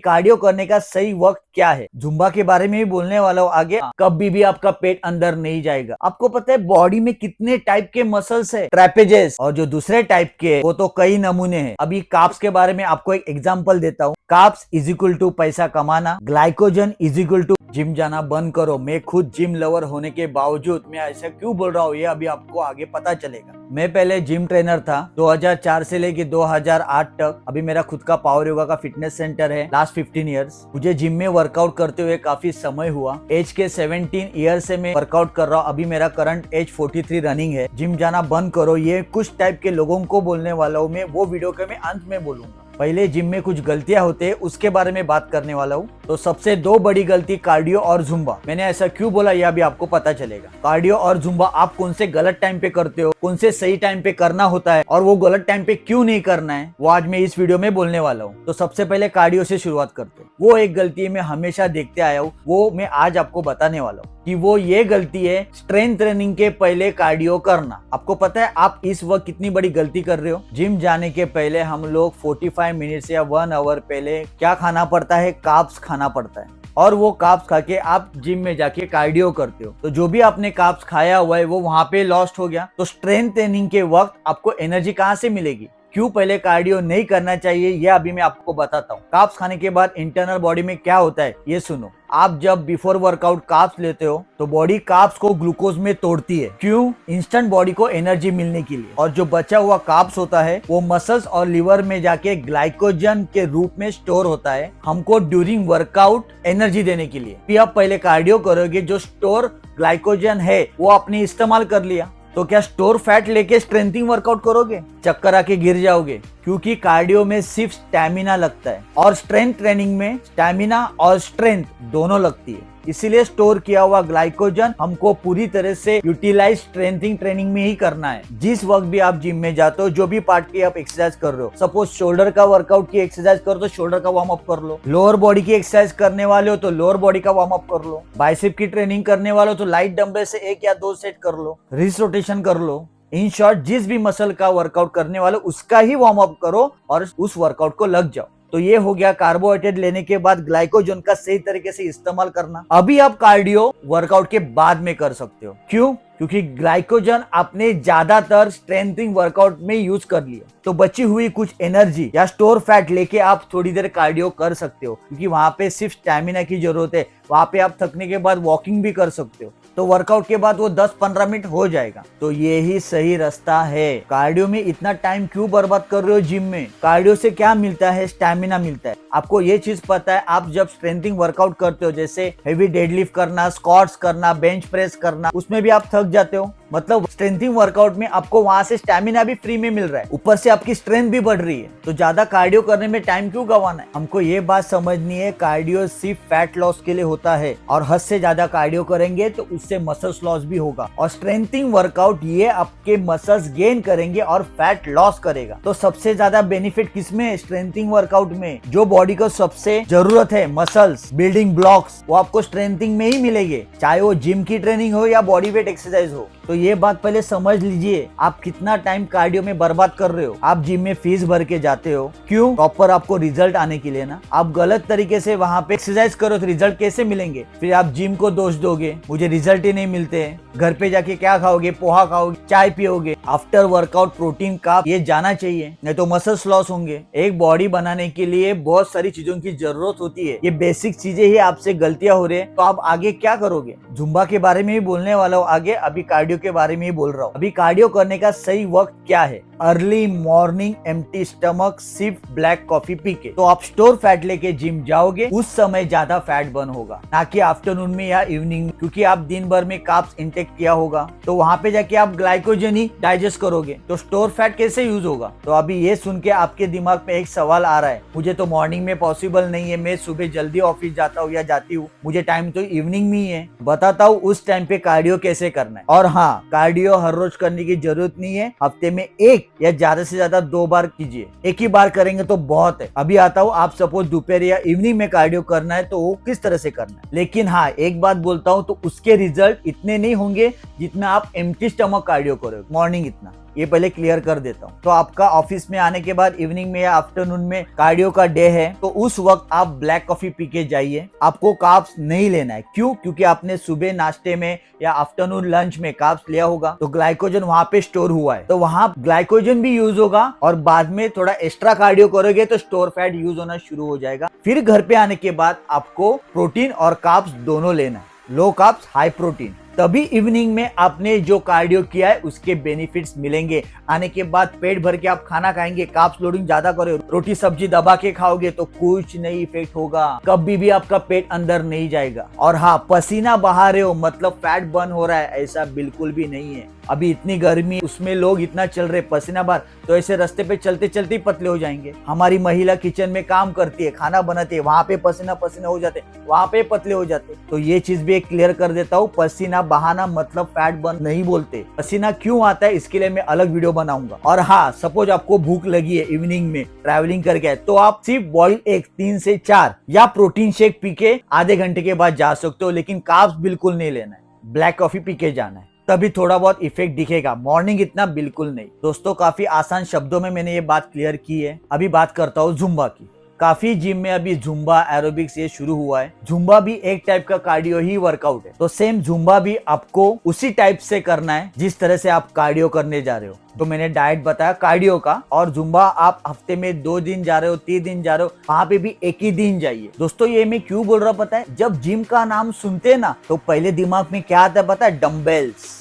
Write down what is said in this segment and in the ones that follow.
Cardio करने का सही वक्त क्या है, जुम्बा के बारे में भी बोलने वाला हूँ आगे। कभी भी आपका पेट अंदर नहीं जाएगा। आपको पता है बॉडी में कितने टाइप के मसल्स है, ट्रेपेजेस, और जो दूसरे टाइप के वो तो कई नमूने हैं। अभी काप्स के बारे में आपको एक एग्जांपल देता हूँ। काप्स इज इक्वल टू पैसा कमाना, glycogen is equal to gym जाना बंद करो। मैं खुद जिम लवर होने के बावजूद मैं ऐसा क्यों बोल रहा हूँ ये अभी आपको आगे पता चलेगा। मैं पहले जिम ट्रेनर था 2004 से लेके 2008 तक। अभी मेरा खुद का पावर योगा का फिटनेस सेंटर है। लास्ट 15 इयर्स मुझे जिम में वर्कआउट करते हुए काफी समय हुआ। एज के 17 ईयर से मैं वर्कआउट कर रहा हूँ। अभी मेरा करंट एज 43 रनिंग है। जिम जाना बंद करो ये कुछ टाइप के लोगों को बोलने वाला हूँ मैं, वो वीडियो के मैं अंत में बोलूंगा। पहले जिम में कुछ गलतियां होते हैं उसके बारे में बात करने वाला हूँ। तो सबसे दो बड़ी गलती कार्डियो और जुम्बा। मैंने ऐसा क्यों बोला ये अभी आपको पता चलेगा। कार्डियो और जुम्बा आप कौन से गलत टाइम पे करते हो, कौन से सही टाइम पे करना होता है और वो गलत टाइम पे क्यों नहीं करना है, वो आज मैं इस वीडियो में बोलने वाला हूँ। तो सबसे पहले कार्डियो से शुरुआत करते हैं। वो एक गलती मैं हमेशा देखते आया हूँ, वो मैं आज आपको बताने वाला हूँ कि वो ये गलती है स्ट्रेंथ ट्रेनिंग के पहले कार्डियो करना। आपको पता है आप इस वक्त कितनी बड़ी गलती कर रहे हो। जिम जाने के पहले हम लोग 45 मिनट्स या 1 आवर पहले क्या खाना पड़ता है, कार्ब्स खाना पड़ता है, और वो कार्ब्स खा के आप जिम में जाके कार्डियो करते हो। तो जो भी आपने कार्ब्स खाया हुआ है वो वहां पे लॉस्ट हो गया। तो स्ट्रेंथ ट्रेनिंग के वक्त आपको एनर्जी कहाँ से मिलेगी, क्यों पहले कार्डियो नहीं करना चाहिए ये अभी मैं आपको बताता हूँ। कार्ब्स खाने के बाद इंटरनल बॉडी में क्या होता है ये सुनो। आप जब बिफोर वर्कआउट कार्ब्स लेते हो तो बॉडी कार्ब्स को ग्लूकोज में तोड़ती है। क्यों? इंस्टेंट बॉडी को एनर्जी मिलने के लिए। और जो बचा हुआ कार्ब्स होता है वो मसल्स और लिवर में जाके ग्लाइकोजन के रूप में स्टोर होता है, हमको ड्यूरिंग वर्कआउट एनर्जी देने के लिए। फिर आप पहले कार्डियो करोगे, जो स्टोर ग्लाइकोजन है वो आपने इस्तेमाल कर लिया, तो क्या स्टोर फैट लेके स्ट्रेंथिंग वर्कआउट करोगे? चक्कर आके गिर जाओगे। क्योंकि कार्डियो में सिर्फ स्टैमिना लगता है और स्ट्रेंथ ट्रेनिंग में स्टैमिना और स्ट्रेंथ दोनों लगती है। इसीलिए स्टोर किया हुआ ग्लाइकोजन हमको पूरी तरह से यूटिलाइज स्ट्रेंथिंग ट्रेनिंग में ही करना है। जिस वक्त भी आप जिम में जाते हो, जो भी पार्ट की आप एक्सरसाइज कर रहे हो, सपोज शोल्डर का वर्कआउट की एक्सरसाइज करो तो शोल्डर का वार्म अप कर लो, लोअर बॉडी की एक्सरसाइज करने वाले हो तो लोअर बॉडी का वार्म अप कर लो, बाइसेप की ट्रेनिंग करने वाले हो तो लाइट डंबल से 1 या 2 सेट कर लो, रिस्ट रोटेशन कर लो। इन शॉर्ट जिस भी मसल का वर्कआउट करने वाले उसका ही वार्म अप करो और उस वर्कआउट को लग जाओ। तो ये हो गया कार्बोहाइड्रेट लेने के बाद ग्लाइकोजन का सही तरीके से इस्तेमाल करना। अभी आप कार्डियो वर्कआउट के बाद में कर सकते हो। क्यों? क्योंकि ग्लाइकोजन आपने ज्यादातर स्ट्रेंथिंग वर्कआउट में यूज कर लिया, तो बची हुई कुछ एनर्जी या स्टोर फैट लेके आप थोड़ी देर कार्डियो कर सकते हो। क्योंकि वहां पे सिर्फ स्टैमिना की जरूरत है, वहां पे आप थकने के बाद वॉकिंग भी कर सकते हो। तो वर्कआउट के बाद वो 10-15 मिनट हो जाएगा। तो ये ही सही रास्ता है। कार्डियो में इतना टाइम क्यों बर्बाद कर रहे हो जिम में? कार्डियो से क्या मिलता है? स्टैमिना मिलता है। आपको ये चीज पता है, आप जब स्ट्रेंथिंग वर्कआउट करते हो, जैसे हेवी डेडलिफ्ट करना, स्क्वाट्स करना, बेंच प्रेस करना, उसमें भी आप थक जाते हो। मतलब स्ट्रेंथिंग वर्कआउट में आपको वहां से स्टैमिना भी फ्री में मिल रहा है, ऊपर से आपकी स्ट्रेंथ भी बढ़ रही है। तो ज्यादा कार्डियो करने में टाइम क्यों गवाना है? हमको ये बात समझनी है, कार्डियो सिर्फ फैट लॉस के लिए होता है और हद से ज्यादा कार्डियो करेंगे तो उससे मसल्स लॉस भी होगा। और स्ट्रेंथिंग वर्कआउट ये आपके मसल्स गेन करेंगे और फैट लॉस करेगा। तो सबसे ज्यादा बेनिफिट किसमें है? स्ट्रेंथिंग वर्कआउट में। जो बॉडी को सबसे जरूरत है, मसल्स बिल्डिंग ब्लॉक्स, वो आपको स्ट्रेंथिंग में ही मिलेंगे, चाहे वो जिम की ट्रेनिंग हो या बॉडी वेट एक्सरसाइज हो। तो ये बात पहले समझ लीजिए, आप कितना टाइम कार्डियो में बर्बाद कर रहे हो। आप जिम में फीस भर के जाते हो, क्यों? प्रॉपर आपको रिजल्ट आने के लिए ना। आप गलत तरीके से वहां पे एक्सरसाइज करो तो रिजल्ट कैसे मिलेंगे? फिर आप जिम को दोष दोगे, मुझे रिजल्ट ही नहीं मिलते हैं। घर पे जाके क्या खाओगे? पोहा खाओगे, चाय पियोगे। आफ्टर वर्कआउट प्रोटीन का ये जाना चाहिए, नहीं तो मसल्स लॉस होंगे। एक बॉडी बनाने के लिए बहुत सारी चीजों की जरूरत होती है। ये बेसिक चीजें ही आपसे गलतियां हो रही है, तो आप आगे क्या करोगे? जुम्बा के बारे में भी बोलने वाला हूँ आगे, अभी कार्डियो के बारे में ही बोल रहा हूँ। अभी कार्डियो करने का सही वक्त क्या है? अर्ली मॉर्निंग, एम्प्टी स्टमक, सिर्फ ब्लैक कॉफी पी के। तो आप स्टोर फैट लेके जिम जाओगे, उस समय ज्यादा फैट बर्न होगा, ना कि आफ्टरनून में या इवनिंग में। क्योंकि आप दिन भर में कार्ब्स इंटेक किया होगा, तो वहां पे जाके आप ग्लाइकोजन ही डाइजेस्ट करोगे, तो स्टोर फैट कैसे यूज होगा? तो अभी ये सुन के आपके दिमाग में एक सवाल आ रहा है, मुझे तो मॉर्निंग में पॉसिबल नहीं है, मैं सुबह जल्दी ऑफिस जाता हूँ या जाती हूँ, मुझे टाइम तो इवनिंग में ही है। बताता हूँ उस टाइम पे कार्डियो कैसे करना है। और हाँ, कार्डियो हर रोज करने की जरूरत नहीं है, हफ्ते में 1 या ज्यादा से ज्यादा 2 बार कीजिए। एक ही बार करेंगे तो बहुत है। अभी आता हूँ, आप सपोज दोपहर या इवनिंग में कार्डियो करना है तो वो किस तरह से करना है। लेकिन हाँ, एक बात बोलता हूँ, तो उसके रिजल्ट इतने नहीं होंगे जितना आप एम्प्टी स्टमक कार्डियो करोगे मॉर्निंग मॉर्निंग इतना, ये पहले क्लियर कर देता हूँ। तो आपका ऑफिस में आने के बाद इवनिंग में या आफ्टरनून में कार्डियो का डे है, तो उस वक्त आप ब्लैक कॉफी पी के जाइए। आपको कार्ब्स नहीं लेना है। क्यों? क्योंकि आपने सुबह नाश्ते में या आफ्टरनून लंच में कार्ब्स लिया होगा, तो ग्लाइकोजन वहां पे स्टोर हुआ है, तो वहां ग्लाइकोजन भी यूज होगा और बाद में थोड़ा एक्स्ट्रा कार्डियो करोगे तो स्टोर फैट यूज होना शुरू हो जाएगा। फिर घर पे आने के बाद आपको प्रोटीन और कार्ब्स दोनों लेना है, लो कार्ब्स हाई प्रोटीन। तभी इवनिंग में आपने जो कार्डियो किया है उसके बेनिफिट्स मिलेंगे। आने के बाद पेट भर के आप खाना खाएंगे, कार्ब्स लोडिंग ज्यादा करो, रोटी सब्जी दबा के खाओगे तो कुछ नहीं इफेक्ट होगा, कभी भी आपका पेट अंदर नहीं जाएगा। और हाँ, पसीना बहा रहे हो मतलब फैट बर्न हो रहा है, ऐसा बिल्कुल भी नहीं है। अभी इतनी गर्मी, उसमें लोग इतना चल रहे पसीना बाहर, तो ऐसे रास्ते पे चलते चलते ही पतले हो जाएंगे। हमारी महिला किचन में काम करती है, खाना बनाती है, वहां पे पसीना पसीना हो जाते, वहां पे पतले हो जाते। तो ये चीज भी एक क्लियर कर देता हूँ, पसीना बहाना मतलब फैट बर्न नहीं बोलते। पसीना क्यों आता है इसके लिए मैं अलग वीडियो बनाऊंगा। और हाँ, सपोज आपको भूख लगी है इवनिंग में ट्रैवलिंग करके, तो आप सिर्फ बॉइल्ड एग 3 से 4 या प्रोटीन शेक पी के आधे घंटे के बाद जा सकते हो, लेकिन कार्ब्स बिल्कुल नहीं लेना है, ब्लैक कॉफी पी के जाना है, तभी थोड़ा बहुत इफेक्ट दिखेगा। मॉर्निंग इतना बिल्कुल नहीं। दोस्तों, काफी आसान शब्दों में मैंने ये बात क्लियर की है। अभी बात करता हूँ जुम्बा की। काफी जिम में अभी जुम्बा एरोबिक्स ये शुरू हुआ है। जुम्बा भी एक टाइप का कार्डियो ही वर्कआउट है, तो सेम जुम्बा भी आपको उसी टाइप से करना है जिस तरह से आप कार्डियो करने जा रहे हो। तो मैंने डाइट बताया कार्डियो का, और जुम्बा आप हफ्ते में 2 दिन जा रहे हो, 3 दिन जा रहे हो, वहां पे भी एक ही दिन जाइए। दोस्तों, ये मैं क्यों बोल रहा हूँ पता है? जब जिम का नाम सुनते ना तो पहले दिमाग में क्या आता है पता है? डम्बेल्स,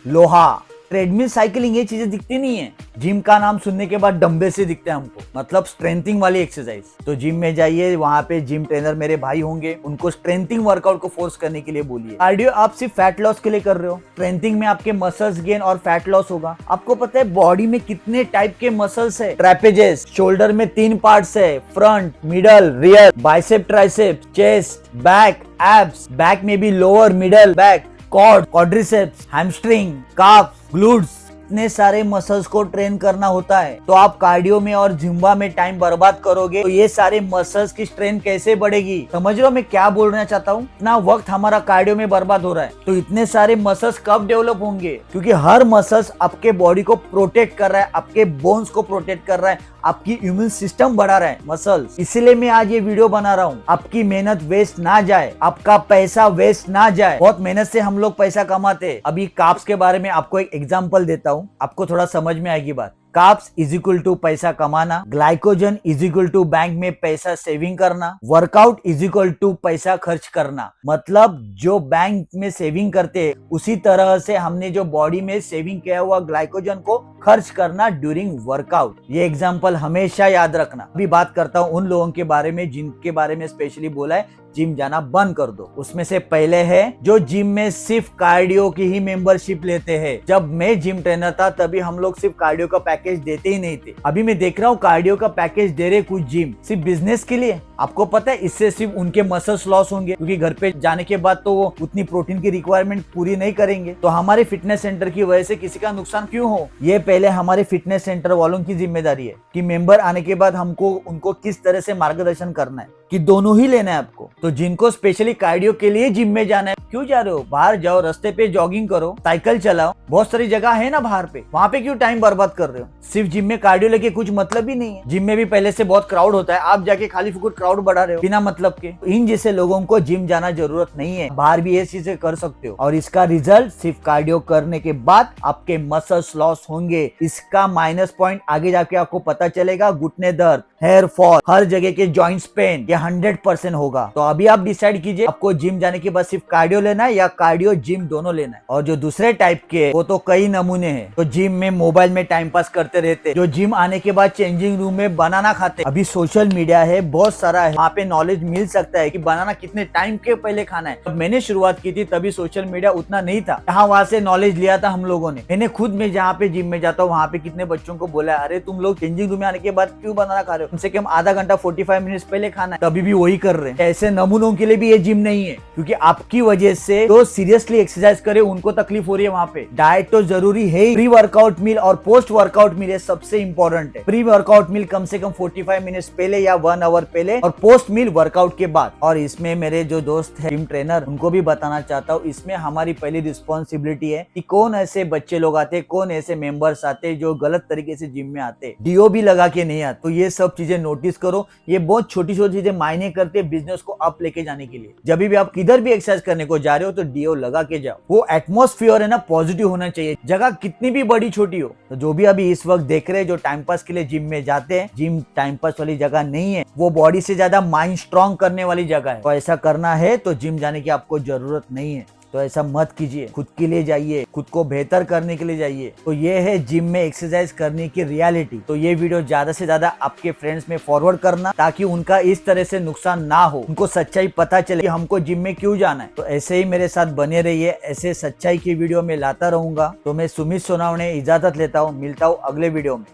लोहा, ट्रेडमिल, साइकिलिंग, ये चीजें दिखती नहीं है। जिम का नाम सुनने के बाद डंबल से दिखते हैं हमको, मतलब स्ट्रेंथिंग वाली एक्सरसाइज। तो जिम में जाइए, वहां पे जिम ट्रेनर मेरे भाई होंगे, उनको स्ट्रेंथिंग वर्कआउट को फोर्स करने के लिए बोलिए। कार्डियो आप सिर्फ फैट लॉस के लिए कर रहे हो, स्ट्रेंथिंग में आपके मसल्स गेन और फैट लॉस होगा। आपको पता है बॉडी में कितने टाइप के मसल्स है? ट्रेपेजेस, शोल्डर में 3 पार्ट्स है, front, middle, rear, bicep, tricep, chest, back, abs, back में भी lower, middle, back, quadriceps, hamstring, carbs, glutes, इतने सारे मसल्स को ट्रेन करना होता है। तो आप कार्डियो में और जुम्बा में टाइम बर्बाद करोगे तो ये सारे मसल्स की स्ट्रेंथ कैसे बढ़ेगी? समझ रहे हो मैं क्या बोलना चाहता हूँ? इतना वक्त हमारा कार्डियो में बर्बाद हो रहा है, तो इतने सारे मसल्स कब डेवलप होंगे? क्योंकि हर मसल्स आपके बॉडी को प्रोटेक्ट कर रहा है, आपके बोन्स को प्रोटेक्ट कर रहा है, आपकी इम्यून सिस्टम बढ़ा रहा है मसल्स। इसीलिए मैं आज ये वीडियो बना रहा हूँ, आपकी मेहनत वेस्ट ना जाए, आपका पैसा वेस्ट ना जाए। बहुत मेहनत से हम लोग पैसा कमाते हैं। अभी कार्ब्स के बारे में आपको एक एग्जांपल देता हूँ, आपको थोड़ा समझ में आएगी बात। कार्ब्स इज इक्वल टू पैसा कमाना, glycogen is equal to bank में पैसा सेविंग करना, वर्कआउट इज इक्वल टू पैसा खर्च करना। मतलब जो बैंक में सेविंग करते हैं उसी तरह से हमने जो बॉडी में सेविंग किया हुआ ग्लाइकोजन को खर्च करना ड्यूरिंग वर्कआउट। ये एग्जांपल हमेशा याद रखना। अभी बात करता हूँ उन लोगों के बारे में जिनके बारे में स्पेशली बोला है जिम जाना बंद कर दो। उसमें से पहले है जो जिम में सिर्फ कार्डियो की ही मेंबरशिप लेते हैं। जब मैं जिम ट्रेनर था तभी हम लोग सिर्फ कार्डियो का पैकेज देते ही नहीं थे। अभी मैं देख रहा हूँ कार्डियो का पैकेज दे रहे कुछ जिम सिर्फ बिजनेस के लिए। आपको पता है इससे सिर्फ उनके मसल्स लॉस होंगे, क्योंकि घर पे जाने के बाद तो वो उतनी प्रोटीन की रिक्वायरमेंट पूरी नहीं करेंगे। तो हमारे फिटनेस सेंटर की वजह से किसी का नुकसान क्यों हो? ये पहले हमारे फिटनेस सेंटर वालों की जिम्मेदारी है कि मेंबर आने के बाद हमको उनको किस तरह से मार्गदर्शन करना है, कि दोनों ही लेना है आपको। तो जिनको स्पेशली कार्डियो के लिए जिम में जाना है, क्यों जा रहे हो? बाहर जाओ, रास्ते पे जॉगिंग करो, साइकिल चलाओ, बहुत सारी जगह है ना बाहर पे, वहां पे क्यों टाइम बर्बाद कर रहे हो? सिर्फ जिम में कार्डियो लेके कुछ मतलब ही नहीं है। जिम में भी पहले से बहुत क्राउड होता है, आप जाके खाली फुकट क्राउड बढ़ा रहे हो बिना मतलब के। इन जैसे लोगों को जिम जाना जरूरत नहीं है, बाहर भी ये चीजें कर सकते हो। और इसका रिजल्ट सिर्फ कार्डियो करने के बाद आपके मसल्स लॉस होंगे। इसका माइनस पॉइंट आगे जाके आपको पता चलेगा, घुटने दर्द, हेयर फॉल, हर जगह के जॉइंट्स पेन, ये 100% होगा। तो अभी आप डिसाइड कीजिए आपको जिम जाने के बाद सिर्फ कार्डियो लेना है या कार्डियो जिम दोनों लेना है। और जो दूसरे टाइप के वो तो कई नमूने हैं। तो जिम में मोबाइल में टाइम पास करते रहते, जो जिम आने के बाद चेंजिंग रूम में बनाना खाते। अभी सोशल मीडिया है, बहुत सारा है, वहाँ पे नॉलेज मिल सकता है कि बनाना कितने टाइम के पहले खाना है। जब मैंने शुरुआत की थी तभी सोशल मीडिया उतना नहीं था, यहाँ वहाँ से नॉलेज लिया था हम लोगों ने। मैंने खुद में जहाँ पे जिम में जाता हूँ वहाँ पे कितने बच्चों को बोला, अरे तुम लोग चेंजिंग रूम में आने के बाद क्यों बनाना खा रहे हो? कम से कम आधा घंटा 45 मिनट पहले खाना है, तभी भी वही कर रहे हैं। ऐसे नमूनों के लिए भी ये जिम नहीं है, क्योंकि आपकी वजह से तो सीरियसली एक्सरसाइज करे उनको तकलीफ हो रही है वहाँ पे। डाइट तो जरूरी है, प्री वर्कआउट मील और पोस्ट वर्कआउट मील ये सबसे इंपॉर्टेंट है। प्री वर्कआउट मील कम से कम 45 मिनट्स पहले या 1 आवर पहले, और पोस्ट मील वर्कआउट के बाद। और इसमें मेरे जो दोस्त है जिम ट्रेनर, उनको भी बताना चाहता हूँ, इसमें हमारी पहली रिस्पॉन्सिबिलिटी है कि कौन ऐसे बच्चे लोग आते, कौन ऐसे मेंबर्स आते जो गलत तरीके से जिम में आते, डीओ भी लगा के नहीं आते। तो ये सब चीजें नोटिस करो, ये बहुत छोटी छोटी चीजें मायने करते हैं बिजनेस को अप लेके जाने के लिए। जब भी आप किधर भी एक्सरसाइज करने को जा रहे हो तो डीओ लगा के जाओ। वो एटमॉस्फेयर है ना पॉजिटिव होना चाहिए, जगह कितनी भी बड़ी छोटी हो। तो जो भी अभी इस वक्त देख रहे हैं जो टाइम पास के लिए जिम में जाते हैं, जिम टाइम पास वाली जगह नहीं है, वो बॉडी से ज्यादा माइंड स्ट्रांग करने वाली जगह है। तो ऐसा करना है तो जिम जाने की आपको जरूरत नहीं है। तो ऐसा मत कीजिए, खुद के लिए जाइए, खुद को बेहतर करने के लिए जाइए। तो ये है जिम में एक्सरसाइज करने की रियलिटी। तो ये वीडियो ज्यादा से ज्यादा आपके फ्रेंड्स में फॉरवर्ड करना, ताकि उनका इस तरह से नुकसान ना हो, उनको सच्चाई पता चले कि हमको जिम में क्यों जाना है। तो ऐसे ही मेरे साथ बने रहिए, ऐसे सच्चाई की वीडियो में लाता रहूंगा। तो मैं सुमित सोनावणे इजाजत लेता हूँ, मिलता हूँ अगले वीडियो में।